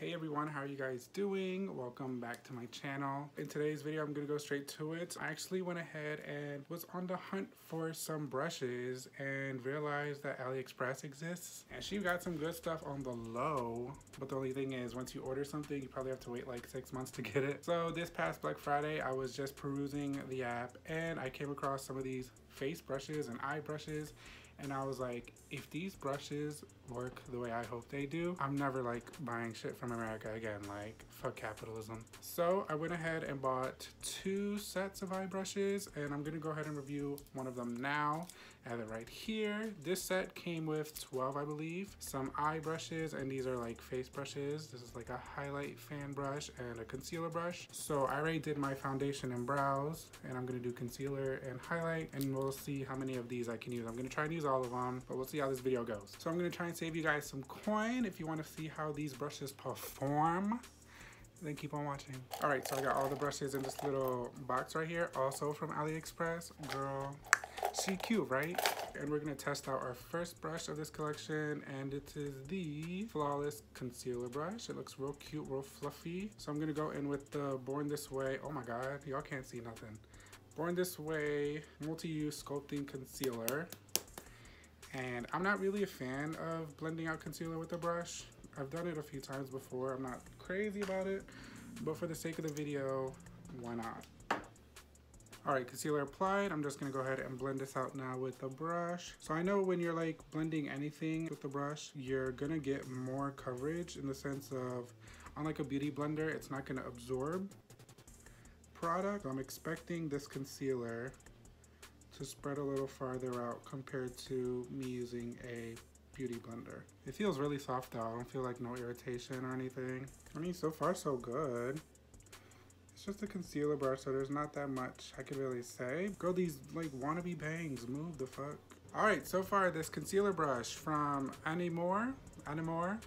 Hey everyone, how are you guys doing? Welcome back to my channel. In today's video, I'm gonna go straight to it. I actually went ahead and was on the hunt for some brushes and realized that AliExpress exists. And she got some good stuff on the low, but the only thing is once you order something, you probably have to wait like 6 months to get it. So this past Black Friday, I was just perusing the app and I came across some of these face brushes and eye brushes. And I was like, if these brushes work the way I hope they do, I'm never like buying shit from America again, like fuck capitalism. So I went ahead and bought 2 sets of eye brushes and I'm gonna go ahead and review one of them now. I have it right here. This set came with 12, I believe, some eye brushes, and these are like face brushes. This is like a highlight fan brush and a concealer brush. So I already did my foundation and brows and I'm gonna do concealer and highlight, and we'll see how many of these I can use. I'm gonna try and use all of them, but we'll see how this video goes. So I'm gonna try and save you guys some coin if you want to see how these brushes perform. Then keep on watching. All right, so I got all the brushes in this little box right here, also from AliExpress. Girl, she cute, right? And we're gonna test out our first brush of this collection, and it is the Flawless Concealer Brush. It looks real cute, real fluffy. So I'm gonna go in with the Born This Way. Oh my God, y'all can't see nothing. Born This Way Multi-Use Sculpting Concealer. And I'm not really a fan of blending out concealer with a brush. I've done it a few times before. I'm not crazy about it, but for the sake of the video, why not? All right, concealer applied. I'm just gonna go ahead and blend this out now with the brush. So I know when you're like blending anything with the brush, you're gonna get more coverage in the sense of, unlike a beauty blender, it's not gonna absorb product. So I'm expecting this concealer to spread a little farther out compared to me using a beauty blender. It feels really soft though. I don't feel like no irritation or anything. I mean, so far so good. It's just a concealer brush, so there's not that much I could really say. Girl, these like wannabe bangs, move the fuck. All right, so far this concealer brush from Animore,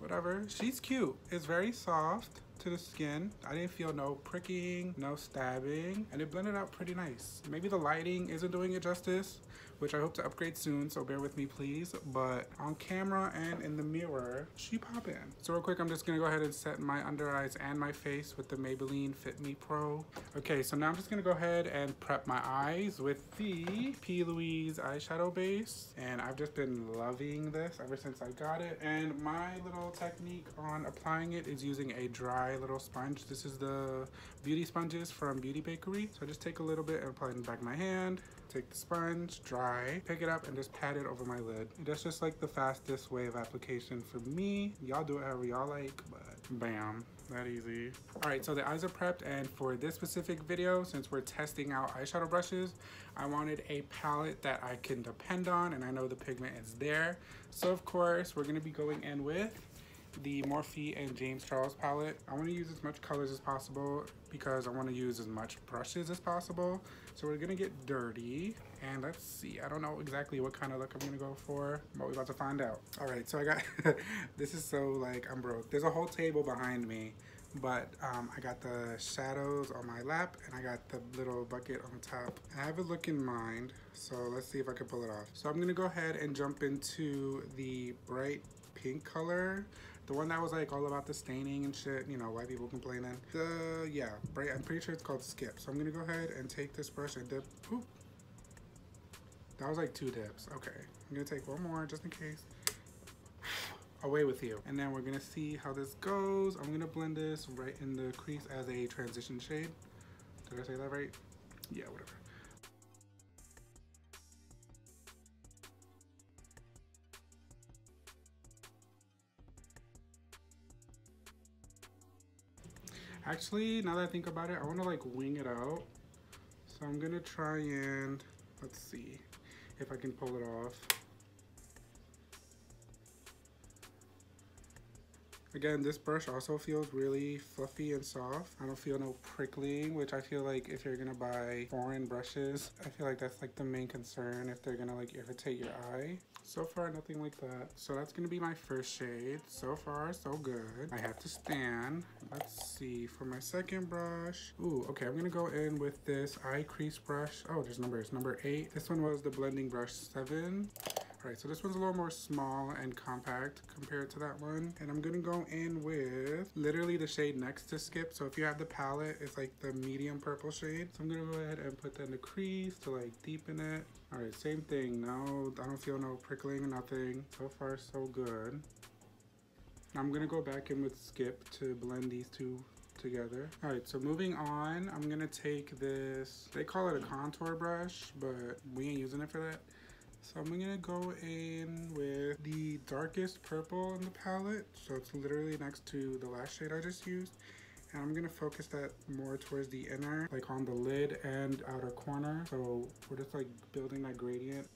whatever. She's cute. It's very soft to the skin. I didn't feel no pricking, no stabbing, and it blended out pretty nice. Maybe the lighting isn't doing it justice, which I hope to upgrade soon, so bear with me please. But on camera and in the mirror, she poppin'. So real quick, I'm just gonna go ahead and set my under eyes and my face with the Maybelline Fit Me Pro. Okay, so now I'm just gonna go ahead and prep my eyes with the P. Louise eyeshadow base. And I've just been loving this ever since I got it. And my little technique on applying it is using a dry little sponge. This is the beauty sponges from Beauty Bakery. So I just take a little bit and apply it in the back of my hand. Take the sponge, dry, pick it up and just pat it over my lid. That's just like the fastest way of application for me. Y'all do it however y'all like, but bam, that easy. All right, so the eyes are prepped, and for this specific video, since we're testing out eyeshadow brushes, I wanted a palette that I can depend on, and I know the pigment is there. So of course, we're gonna be going in with the Morphe and James Charles palette. I want to use as much colors as possible because I want to use as much brushes as possible. So we're gonna get dirty, and let's see. I don't know exactly what kind of look I'm gonna go for, but we're about to find out. All right, so I got this is so like I'm broke. There's a whole table behind me, but I got the shadows on my lap and I got the little bucket on top. I have a look in mind, so let's see if I can pull it off. So I'm gonna go ahead and jump into the bright pink color. The one that was like all about the staining and shit, you know, white people complaining. Yeah, bright, I'm pretty sure it's called Skip. So I'm gonna go ahead and take this brush and dip. Oop. That was like 2 dips. Okay, I'm gonna take one more just in case. Away with you. And then we're gonna see how this goes. I'm gonna blend this right in the crease as a transition shade. Did I say that right? Yeah, whatever. Actually, now that I think about it, I want to like wing it out. So I'm gonna try and, let's see if I can pull it off. Again, this brush also feels really fluffy and soft. I don't feel no prickling, which I feel like if you're gonna buy foreign brushes, I feel like that's like the main concern, if they're gonna like irritate your eye. So far, nothing like that. So that's gonna be my first shade. So far, so good. I have to stand. Let's see, for my second brush. Ooh, okay, I'm gonna go in with this Crease Brush. Oh, there's numbers, number 8. This one was the blending brush 7. All right, so this one's a little more small and compact compared to that one. And I'm gonna go in with literally the shade next to Skip. So if you have the palette, it's like the medium purple shade. So I'm gonna go ahead and put that in the crease to like deepen it. All right, same thing. No, I don't feel no prickling or nothing. So far, so good. I'm gonna go back in with Skip to blend these two together. All right, so moving on, I'm gonna take this, they call it a contour brush, but we ain't using it for that. So I'm gonna go in with the darkest purple in the palette. So it's literally next to the last shade I just used. And I'm gonna focus that more towards the inner, like on the lid and outer corner. So we're just like building that gradient.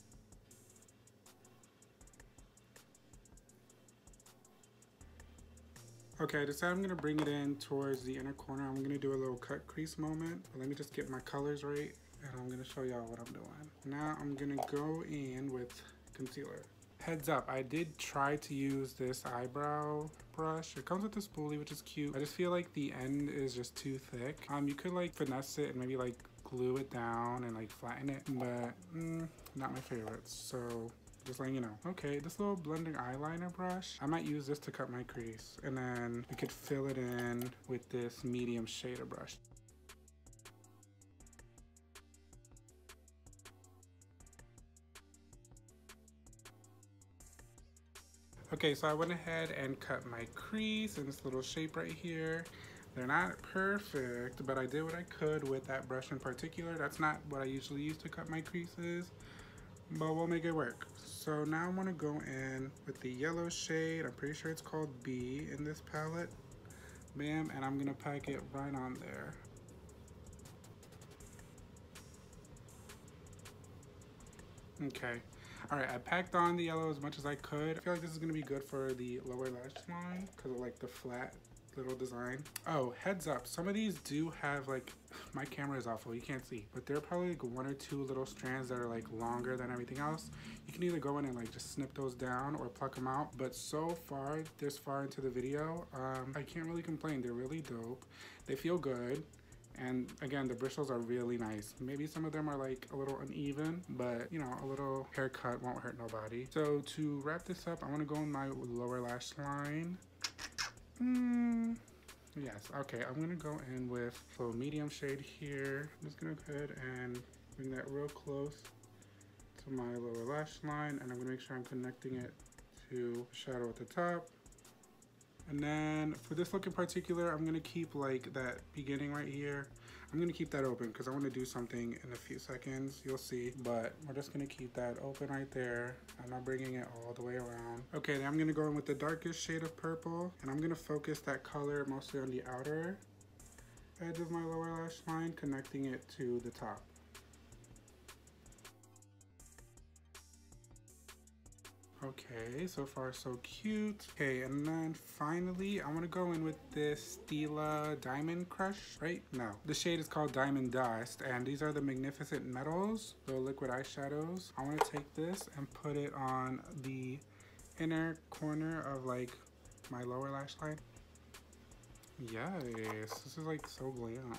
Okay, I decided I'm gonna bring it in towards the inner corner. I'm gonna do a little cut crease moment. But let me just get my colors right, and I'm gonna show y'all what I'm doing. Now I'm gonna go in with concealer. Heads up, I did try to use this eyebrow brush. It comes with the spoolie, which is cute. I just feel like the end is just too thick. You could like finesse it and maybe like glue it down and like flatten it, but not my favorite. So just letting you know. Okay, this little blending eyeliner brush, I might use this to cut my crease, and then we could fill it in with this medium shader brush. Okay, so I went ahead and cut my crease in this little shape right here. They're not perfect, but I did what I could with that brush in particular. That's not what I usually use to cut my creases, but we'll make it work. So now I'm gonna go in with the yellow shade. I'm pretty sure it's called B in this palette. Bam, and I'm gonna pack it right on there. Okay. All right, I packed on the yellow as much as I could. I feel like this is gonna be good for the lower lash line because of like the flat little design. Oh, heads up, some of these do have like, my camera is awful, you can't see, but there are probably like one or two little strands that are like longer than everything else. You can either go in and like just snip those down or pluck them out. But so far, this far into the video, I can't really complain. They're really dope. They feel good. And again, the bristles are really nice. Maybe some of them are like a little uneven, but you know, a little haircut won't hurt nobody. So to wrap this up, I want to go in my lower lash line. Yes, okay, I'm gonna go in with a little medium shade here. I'm just gonna go ahead and bring that real close to my lower lash line, and I'm gonna make sure I'm connecting it to the shadow at the top. And then for this look in particular, I'm gonna keep like that beginning right here. I'm gonna keep that open because I want to do something in a few seconds. You'll see, but we're just gonna keep that open right there. I'm not bringing it all the way around. Okay, then I'm gonna go in with the darkest shade of purple, and I'm gonna focus that color mostly on the outer edge of my lower lash line, connecting it to the top. Okay, so far so cute. Okay, and then finally, I want to go in with this Stila Diamond Crush, right? No, the shade is called Diamond Dust, and these are the Magnificent Metals, the liquid eyeshadows. I want to take this and put it on the inner corner of like my lower lash line. Yes, this is like so glam.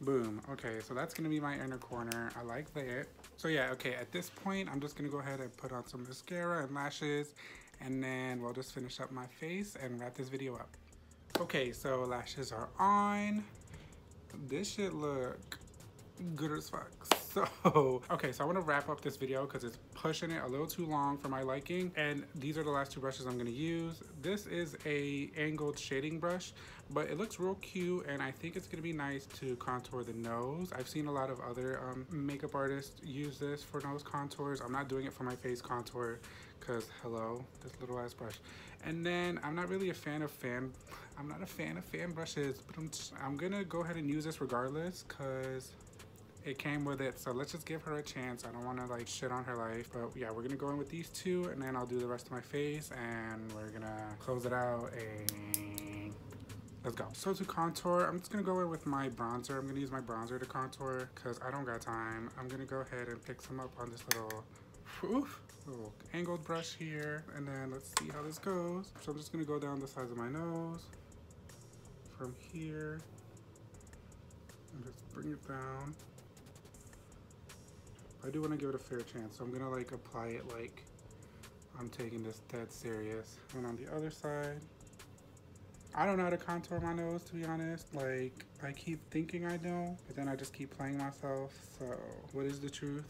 Boom. Okay, so that's gonna be my inner corner. I like that. So yeah, okay, at this point, I'm just gonna go ahead and put on some mascara and lashes, and then we'll just finish up my face and wrap this video up. Okay, so lashes are on. This should look good as fuck. So, okay, so I want to wrap up this video because it's pushing it a little too long for my liking. And these are the last two brushes I'm going to use. This is a angled shading brush, but it looks real cute, and I think it's going to be nice to contour the nose. I've seen a lot of other makeup artists use this for nose contours. I'm not doing it for my face contour because, hello, this little ass brush. And then I'm not really a fan of fan brushes, but I'm going to go ahead and use this regardless because it came with it. So let's just give her a chance. I don't want to like shit on her life, but yeah, we're gonna go in with these two, and then I'll do the rest of my face, and we're gonna close it out, and let's go. So to contour, I'm just gonna go in with my bronzer. I'm gonna use my bronzer to contour because I don't got time. I'm gonna go ahead and pick some up on this little angled brush here, and then let's see how this goes. So I'm just gonna go down the sides of my nose from here and just bring it down. I do want to give it a fair chance, so I'm gonna like apply it like I'm taking this dead serious. And on the other side, I don't know how to contour my nose, to be honest. Like, I keep thinking I know, but then I just keep playing myself. So what is the truth?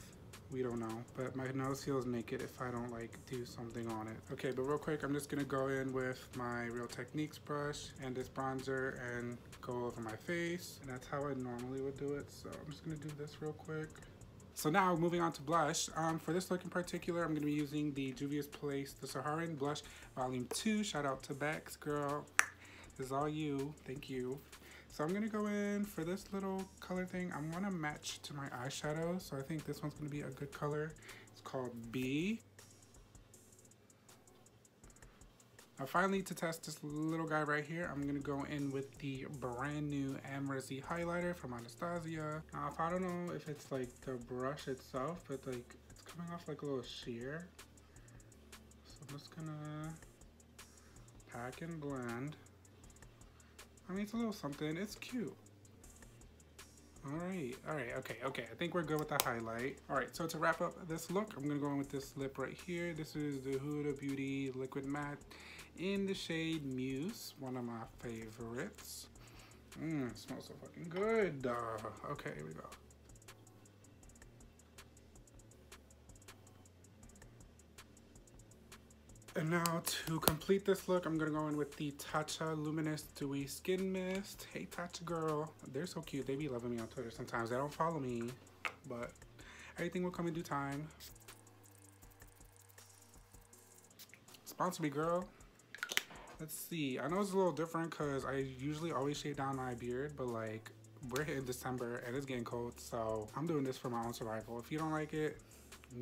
We don't know, but my nose feels naked if I don't like do something on it. Okay, but real quick, I'm just gonna go in with my Real Techniques brush and this bronzer and go over my face. And that's how I normally would do it. So I'm just gonna do this real quick. So now moving on to blush. For this look in particular, I'm going to be using the Juvia's Place, the Saharan Blush Volume 2. Shout out to Bex, girl. This is all you. Thank you. So I'm going to go in for this little color thing. I'm going to match to my eyeshadow. So I think this one's going to be a good color. It's called B. Now finally, to test this little guy right here, I'm going to go in with the brand new Amrezy highlighter from Anastasia. Now, I don't know if it's like the brush itself, but like it's coming off like a little sheer. So I'm just going to pack and blend. I mean, it's a little something. It's cute. All right, okay. I think we're good with the highlight. All right, so to wrap up this look, I'm gonna go in with this lip right here. This is the Huda Beauty Liquid Matte in the shade Muse, one of my favorites. It smells so fucking good. Okay, here we go. And now to complete this look, I'm gonna go in with the Tatcha Luminous Dewy Skin Mist. Hey Tatcha girl, they're so cute. They be loving me on Twitter sometimes. They don't follow me, but everything will come in due time. Sponsor me, girl. Let's see. I know it's a little different because I usually always shave down my beard, but like we're hitting December and it's getting cold, so I'm doing this for my own survival. If you don't like it,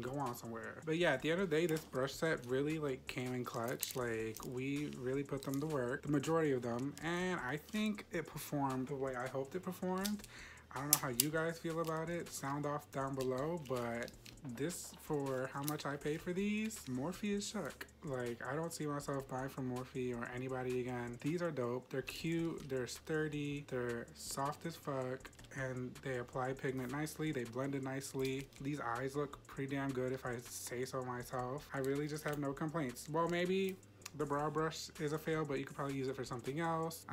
go on somewhere. But yeah, at the end of the day, this brush set really like came in clutch. Like we really put them to work, the majority of them, and I think it performed the way I hoped it performed. I don't know how you guys feel about it. Sound off down below, but this, for how much I paid for these, Morphe is shook. Like, I don't see myself buying from Morphe or anybody again. These are dope. They're cute, they're sturdy, they're soft as fuck, and they apply pigment nicely, they blended nicely. These eyes look pretty damn good if I say so myself. I really just have no complaints. Well, maybe the brow brush is a fail, but you could probably use it for something else.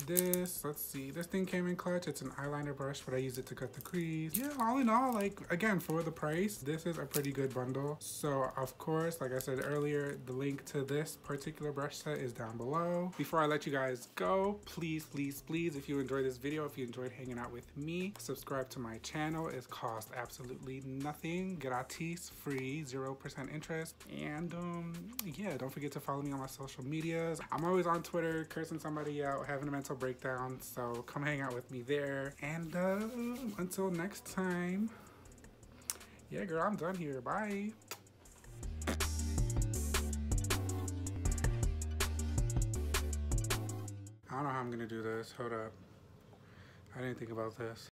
Let's see, this thing came in clutch. It's an eyeliner brush, but I use it to cut the crease. Yeah, all in all, like, again, for the price, this is a pretty good bundle. So of course, like I said earlier, the link to this particular brush set is down below. Before I let you guys go, please, if you enjoyed this video, if you enjoyed hanging out with me, subscribe to my channel. It costs absolutely nothing, gratis, free, 0% interest. And yeah, don't forget to follow me on my social medias. I'm always on Twitter cursing somebody out, having a mental breakdown, so come hang out with me there. And until next time, yeah girl, I'm done here. Bye. I don't know how I'm gonna do this. Hold up, I didn't think about this.